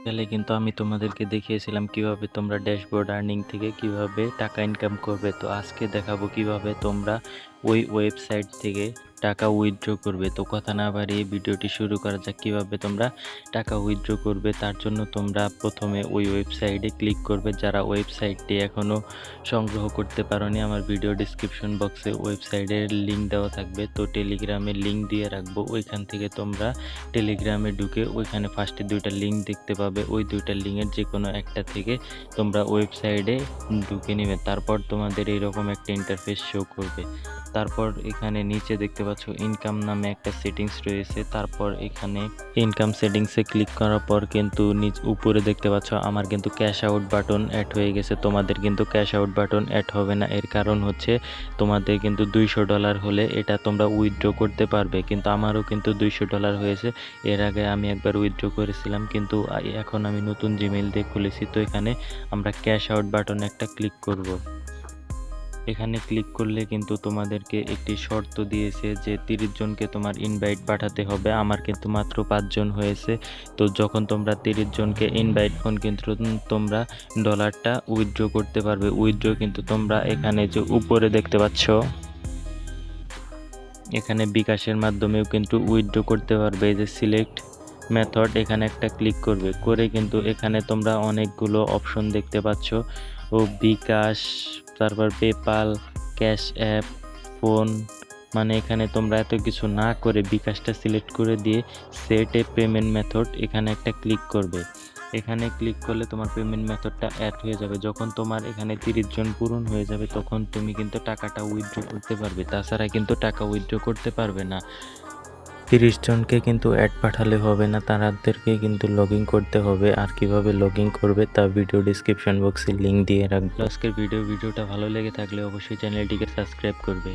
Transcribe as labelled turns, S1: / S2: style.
S1: গেলে কিন্তু আমি তোমাদেরকে দেখিয়েছিলাম কিভাবে তোমরা ড্যাশবোর্ড আর্নিং থেকে কিভাবে টাকা ইনকাম করবে। তো আজকে দেখাবো কিভাবে তোমরা ওই ওয়েবসাইট থেকে টাকা উইথড্র করবে। তো কথা না বাড়িয়ে ভিডিওটি শুরু করা যাক। কিভাবে তোমরা টাকা উইথড্র করবে তার জন্য তোমরা প্রথমে ওই ওয়েবসাইটে ক্লিক করবে। যারা ওয়েবসাইটটি এখনও সংগ্রহ করতে পারোনি, আমার ভিডিও ডিসক্রিপশন বক্সে ওয়েবসাইটের লিঙ্ক দেওয়া থাকবে। তো টেলিগ্রামের লিঙ্ক দিয়ে রাখবো, ওইখান থেকে তোমরা টেলিগ্রামে ঢুকে ওইখানে ফার্স্টে দুইটা লিঙ্ক দেখতে পাবে। ওই দুইটা লিঙ্কের যে কোনো একটা থেকে তোমরা ওয়েবসাইটে ঢুকে নেবে। তারপর তোমাদের এইরকম একটা ইন্টারফেস শো করবে। তারপর এখানে নিচে দেখতে পাচ্ছ ইনকাম নামে একটা সেটিংস রয়েছে। তারপর এখানে ইনকাম সেটিংসে ক্লিক করার পর কিন্তু উপরে দেখতে পাচ্ছ আমার কিন্তু ক্যাশ আউট বাটন অ্যাড হয়ে গেছে। তোমাদের কিন্তু ক্যাশ আউট বাটন অ্যাড হবে না। এর কারণ হচ্ছে তোমাদের কিন্তু $200 হলে এটা তোমরা উইথড্র করতে পারবে, কিন্তু আমারও কিন্তু $200 হয়েছে। এর আগে আমি একবার উইথড্র করেছিলাম, কিন্তু এখন আমি নতুন জিমেইল দিয়ে খুলেছি। তো এখানে আমরা ক্যাশ আউট বাটনে একটা ক্লিক করব। এখানে ক্লিক করলে কিন্তু তোমাদেরকে একটি শর্ত দিয়েছে যে 30 জনকে তোমার ইনভাইট পাঠাতে হবে। আমার কিন্তু মাত্র 5 জন হয়েছে। তো যখন তোমরা 30 জনকে ইনভাইট কিন্তু তোমরা ডলারটা উইথড্র করতে পারবে। উইথড্র কিন্তু তোমরা এখানে যে উপরে দেখতে পাচ্ছ, এখানে বিকাশের মাধ্যমেও কিন্তু উইথড্র করতে পারবে। এই যে সিলেক্ট মেথড, এখানে একটা ক্লিক করবে। করে কিন্তু এখানে তোমরা অনেকগুলো অপশন দেখতে পাচ্ছ। ও বিকাশ, তারপর পেপাল, ক্যাশ অ্যাপ, ফোন, মানে এখানে তোমরা এত কিছু না করে বিকাশটা সিলেক্ট করে দিয়ে সেট এ পেমেন্ট মেথড এখানে একটা ক্লিক করবে। এখানে ক্লিক করলে তোমার পেমেন্ট মেথডটা অ্যাড হয়ে যাবে। যখন তোমার এখানে 30 জন পূরণ হয়ে যাবে তখন তুমি কিন্তু টাকাটা উইথড্র করতে পারবে। তাছাড়া কিন্তু টাকা উইথড্র করতে পারবে না। 30 জনকে কিন্তু অ্যাড পাঠালে হবে না, তাদেরকে কিন্তু লগ ইন করতে হবে। আর কিভাবে লগ ইন করবে তা ভিডিও ডিসক্রিপশন বক্সে লিঙ্ক দিয়ে রাখবো। আজকের ভিডিওটা ভালো লেগে থাকলে অবশ্যই চ্যানেলটিকে সাবস্ক্রাইব করবে।